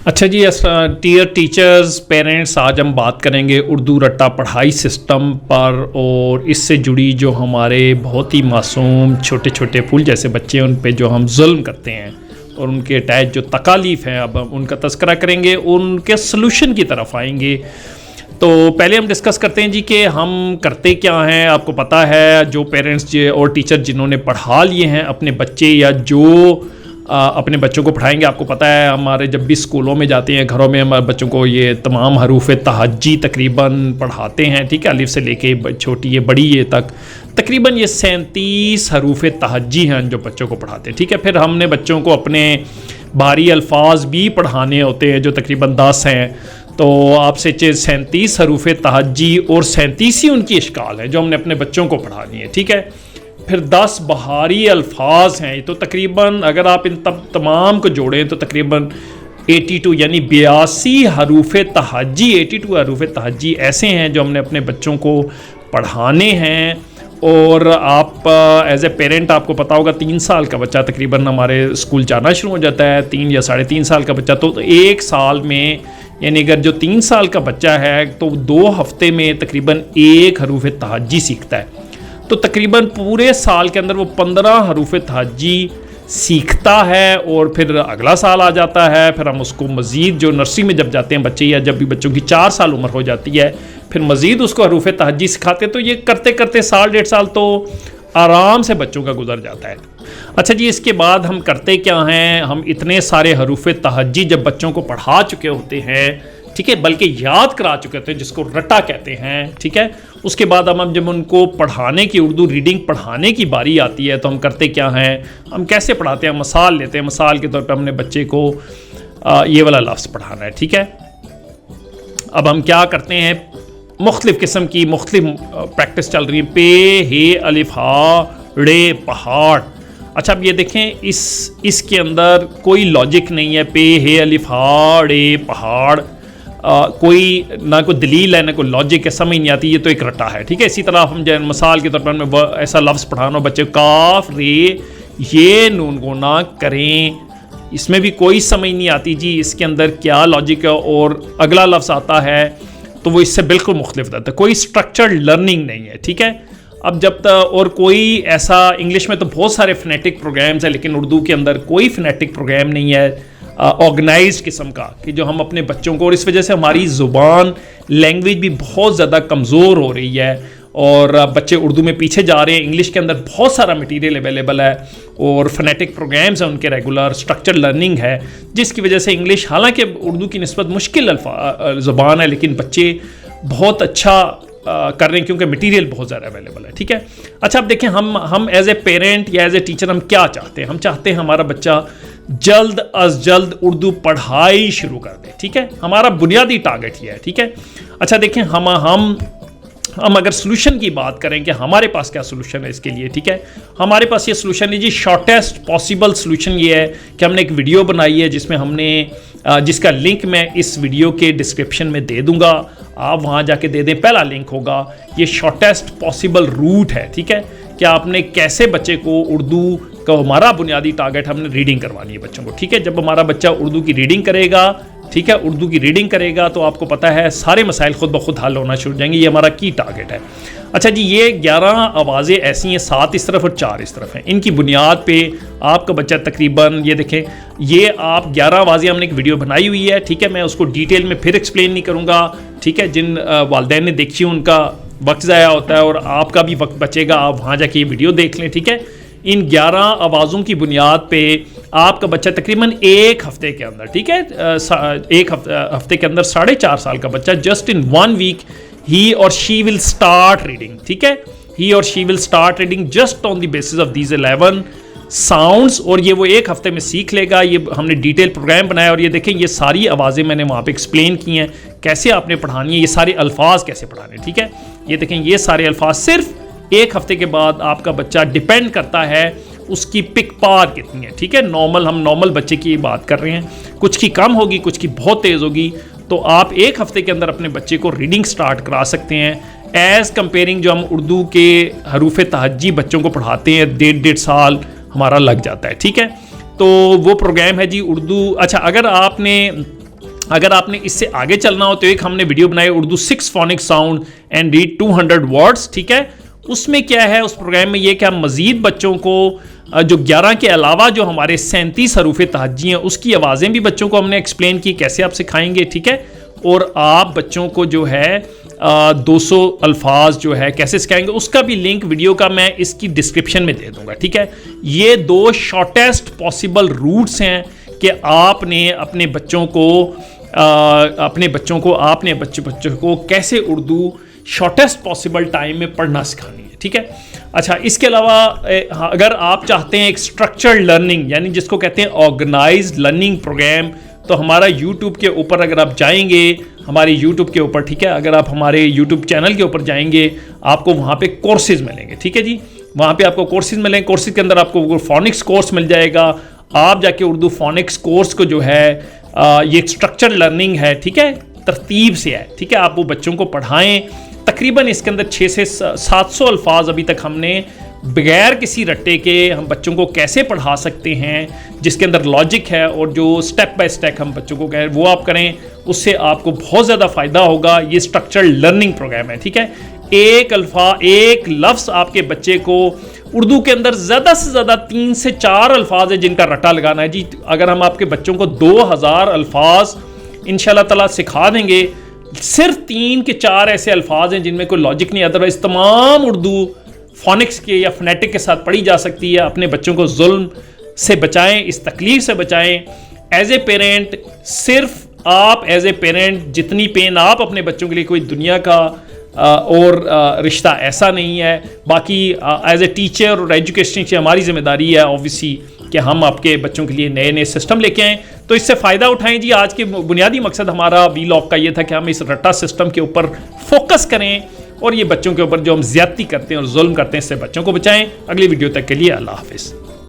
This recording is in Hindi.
अच्छा जी, डियर टीचर्स, पेरेंट्स, आज हम बात करेंगे उर्दू रट्टा पढ़ाई सिस्टम पर और इससे जुड़ी जो हमारे बहुत ही मासूम छोटे छोटे फूल जैसे बच्चे हैं उन पे जो हम जुल्म करते हैं और उनके अटैच जो तकालीफ हैं, अब हम उनका तस्करा करेंगे, उनके सलूशन की तरफ आएंगे। तो पहले हम डिस्कस करते हैं जी कि हम करते क्या हैं। आपको पता है, जो पेरेंट्स और टीचर जिन्होंने पढ़ा लिए हैं अपने बच्चे या जो अपने बच्चों को पढ़ाएंगे, आपको पता है हमारे जब भी स्कूलों में जाते हैं, घरों में हमारे बच्चों को ये तमाम हरूफ तहज्जी तकरीबन पढ़ाते हैं। ठीक है, अलिफ से लेके छोटी ये बड़ी ये तक तकरीबन ये 37 हरूफ तहज्जी हैं जो बच्चों को पढ़ाते हैं। ठीक है, फिर हमने बच्चों को अपने भारी अल्फाज भी पढ़ाने होते हैं जो तकरीबन 10 हैं। तो आपसे 37 हरूफ तहज्जी और 37 ही उनकी इश्काल है जो हमने अपने बच्चों को पढ़ानी है। ठीक है, फिर 10 बहारी अल्फाज हैं। तो तकरीबन अगर आप इन तमाम को जोड़ें तो तकरीबन 82 यानी 82 हरूफ तहज्जी, 82 हरूफ तहज्जी ऐसे हैं जो हमने अपने बच्चों को पढ़ाने हैं। और आप एज ए पेरेंट आपको पता होगा 3 साल का बच्चा तकरीबन हमारे स्कूल जाना शुरू हो जाता है, 3 या 3.5 साल का बच्चा। तो 1 साल में यानी अगर जो 3 साल का बच्चा है तो 2 हफ्ते में तकरीबन 1 हरूफ तहज्जी सीखता है। तो तकरीबन पूरे साल के अंदर वो 15 हरूफ तहज्जी सीखता है और फिर अगला साल आ जाता है। फिर हम उसको मज़ीद जो नर्सरी में जब जाते हैं बच्चे या जब भी बच्चों की 4 साल उम्र हो जाती है फिर मज़ीद उसको हरूफ तहज्जी सिखाते हैं। तो ये करते करते साल 1.5 साल तो आराम से बच्चों का गुजर जाता है। अच्छा जी, इसके बाद हम करते क्या हैं, हम इतने सारे हरूफ तहज्जी जब बच्चों को पढ़ा चुके होते हैं, ठीक है, बल्कि याद करा चुके होते हैं जिसको रट्टा कहते हैं। ठीक है, उसके बाद हम जब उनको पढ़ाने की उर्दू रीडिंग पढ़ाने की बारी आती है तो हम करते क्या हैं, हम कैसे पढ़ाते हैं, मिसाल लेते हैं। मिसाल के तौर पे हमने बच्चे को ये वाला लफ्ज़ पढ़ाना है। ठीक है, अब हम क्या करते हैं, मुख्तलिफ़ किस्म की मुख्तलिफ प्रैक्टिस चल रही है। पे हे अलिफ हा रे पहाड़। अच्छा, अब ये देखें, इसके अंदर कोई लॉजिक नहीं है। पे हे अलिफ हा रे पहाड़, कोई ना कोई दलील है ना कोई लॉजिक है, समझ नहीं आती, ये तो एक रट्टा है। ठीक है, इसी तरह हम मिसाल के तौर पर हमें ऐसा लफ्ज़ पढ़ाना हो बच्चे, काफ रे ये नून गुना करें, इसमें भी कोई समझ नहीं आती जी इसके अंदर क्या लॉजिक है। और अगला लफ्ज़ आता है तो वो इससे बिल्कुल मुख्तलिफ रहता है, कोई स्ट्रक्चर्ड लर्निंग नहीं है। ठीक है, अब जब तक और कोई ऐसा, इंग्लिश में तो बहुत सारे फोनेटिक प्रोग्राम्स हैं लेकिन उर्दू के अंदर कोई फोनेटिक प्रोग्राम नहीं है ऑर्गेनाइज किस्म का कि जो हम अपने बच्चों को, और इस वजह से हमारी ज़ुबान लैंग्वेज भी बहुत ज़्यादा कमज़ोर हो रही है और बच्चे उर्दू में पीछे जा रहे हैं। इंग्लिश के अंदर बहुत सारा मटेरियल अवेलेबल है और फोनेटिक प्रोग्राम्स हैं उनके, रेगुलर स्ट्रक्चर लर्निंग है, जिसकी वजह से इंग्लिश हालांकि उर्दू की निस्बत मुश्किल ज़ुबान है लेकिन बच्चे बहुत अच्छा कर रहे हैं क्योंकि मटेरियल बहुत ज़्यादा अवेलेबल है। ठीक है, अच्छा, अब देखें, हम एज ए पेरेंट या एज ए टीचर हम क्या चाहते हैं, हम चाहते हैं हमारा बच्चा जल्द अज जल्द उर्दू पढ़ाई शुरू कर दे। ठीक है, हमारा बुनियादी टारगेट ये है। ठीक है, अच्छा देखें, हम अगर सोल्यूशन की बात करें कि हमारे पास क्या सोल्यूशन है इसके लिए, ठीक है, हमारे पास ये सोल्यूशन है जी, शॉर्टेस्ट पॉसिबल सोल्यूशन ये है कि हमने एक वीडियो बनाई है जिसमें हमने जिसका लिंक मैं इस वीडियो के डिस्क्रिप्शन में दे दूंगा, आप वहाँ जाके दे दें, पहला लिंक होगा। ये शॉर्टेस्ट पॉसिबल रूट है। ठीक है, कि आपने कैसे बच्चे को उर्दू का, हमारा बुनियादी टारगेट हमने रीडिंग करवानी है बच्चों को। ठीक है, जब हमारा बच्चा उर्दू की रीडिंग करेगा, ठीक है, उर्दू की रीडिंग करेगा तो आपको पता है सारे मसाइल खुद ब खुद हल होना शुरू हो जाएंगे। ये हमारा की टारगेट है। अच्छा जी, ये 11 आवाज़ें ऐसी हैं, 7 इस तरफ और 4 इस तरफ हैं। इनकी बुनियाद पे आपका बच्चा तकरीबन, ये देखें, ये आप 11 आवाज़ें हमने एक वीडियो बनाई हुई है। ठीक है, मैं उसको डिटेल में फिर एक्सप्लेन नहीं करूँगा। ठीक है, जिन वालिदैन ने देखी उनका वक्त ज़ाया होता है और आपका भी वक्त बचेगा, आप वहाँ जाके ये वीडियो देख लें। ठीक है, इन 11 आवाज़ों की बुनियाद पे आपका बच्चा तकरीबन 1 हफ्ते के अंदर, ठीक है, एक हफ्ते के अंदर 4.5 साल का बच्चा, जस्ट इन 1 वीक ही और शी विल स्टार्ट रीडिंग। ठीक है, ही और she will start reading just on the basis of these 11 sounds, और ये वो 1 हफ्ते में सीख लेगा। ये हमने डिटेल प्रोग्राम बनाया और ये देखें, ये सारी आवाज़ें मैंने वहाँ पे एक्सप्लेन की हैं कैसे आपने पढ़ानी है, ये सारे अल्फाज कैसे पढ़ाने। ठीक है, ये देखें, ये सारे अल्फाज सिर्फ 1 हफ्ते के बाद आपका बच्चा, डिपेंड करता है उसकी पिक पावर कितनी है। ठीक है, हम नॉर्मल बच्चे की बात कर रहे हैं, कुछ की कम होगी, कुछ की बहुत तेज़ होगी। तो आप 1 हफ्ते के अंदर अपने बच्चे को रीडिंग स्टार्ट करा सकते हैं एज़ कंपेयरिंग जो हम उर्दू के हरूफ तहज्जी बच्चों को पढ़ाते हैं 1.5 साल हमारा लग जाता है। ठीक है, तो वो प्रोग्राम है जी उर्दू। अच्छा, अगर आपने अगर आपने इससे आगे चलना हो तो एक हमने वीडियो बनाई Urdu 6 phonic sound and read 200 words, ठीक है। उसमें क्या है, उस प्रोग्राम में ये कि हम मजीद बच्चों को जो 11 के अलावा जो हमारे 37 हरूफ तहज्जी हैं उसकी आवाज़ें भी बच्चों को हमने एक्सप्लेन की कैसे आप सिखाएंगे, ठीक है। और आप बच्चों को जो है 200 अल्फाज जो है कैसे सिखाएंगे, उसका भी लिंक वीडियो का मैं इसकी डिस्क्रिप्शन में दे दूंगा, ठीक है। ये 2 शॉर्टेस्ट पॉसिबल रूट्स हैं कि आपने अपने बच्चों को कैसे उर्दू शॉर्टेस्ट पॉसिबल टाइम में पढ़ना सिखानी है, ठीक है। अच्छा, इसके अलावा अगर आप चाहते हैं एक स्ट्रक्चर्ड लर्निंग, यानी जिसको कहते हैं ऑर्गेनाइज्ड लर्निंग प्रोग्राम, तो हमारा यूट्यूब के ऊपर अगर आप जाएंगे, हमारे यूट्यूब के ऊपर, ठीक है, अगर आप हमारे यूट्यूब चैनल के ऊपर जाएंगे आपको वहाँ पे कोर्सेज मिलेंगे, ठीक है जी। वहाँ पे आपको कोर्सेज मिलेंगे, कोर्सेज के अंदर आपको फोनिक्स कोर्स मिल जाएगा। आप जाके उर्दू फोनिक्स कोर्स को जो है ये स्ट्रक्चर लर्निंग है, ठीक है, तरतीब से है, ठीक है। आप वो बच्चों को पढ़ाएं। तकरीबन इसके अंदर 600 से 700 अल्फाज अभी तक हमने बगैर किसी रट्टे के हम बच्चों को कैसे पढ़ा सकते हैं, जिसके अंदर लॉजिक है और जो स्टेप बाय स्टेप हम बच्चों को कहें वो आप करें, उससे आपको बहुत ज़्यादा फ़ायदा होगा। ये स्ट्रक्चर लर्निंग प्रोग्राम है, ठीक है। एक लफ्ज़ आपके बच्चे को उर्दू के अंदर ज़्यादा से ज़्यादा 3 से 4 अल्फाज है जिनका रट्टा लगाना है जी। अगर हम आपके बच्चों को 2000 अल्फाज इंशाल्लाह ताला सिखा देंगे, सिर्फ 3 के 4 ऐसे अल्फाज हैं जिनमें कोई लॉजिक नहीं, अदरवाइज तमाम उर्दू फोनिक्स के या फोनेटिक के साथ पढ़ी जा सकती है। अपने बच्चों को जुल्म से बचाएं, इस तकलीफ से बचाएं। एज ए पेरेंट, सिर्फ आप एज ए पेरेंट जितनी पेन आप अपने बच्चों के लिए, कोई दुनिया का और रिश्ता ऐसा नहीं है। बाकी एज ए टीचर और एजुकेशन की हमारी जिम्मेदारी है ऑब्वियसली कि हम आपके बच्चों के लिए नए नए सिस्टम लेके आएँ, तो इससे फ़ायदा उठाएं जी। आज के बुनियादी मकसद हमारा वीलॉग का ये था कि हम इस रट्टा सिस्टम के ऊपर फोकस करें और ये बच्चों के ऊपर जो हम ज़्यादती करते हैं और जुल्म करते हैं इससे बच्चों को बचाएं। अगली वीडियो तक के लिए अल्लाह हाफिज़।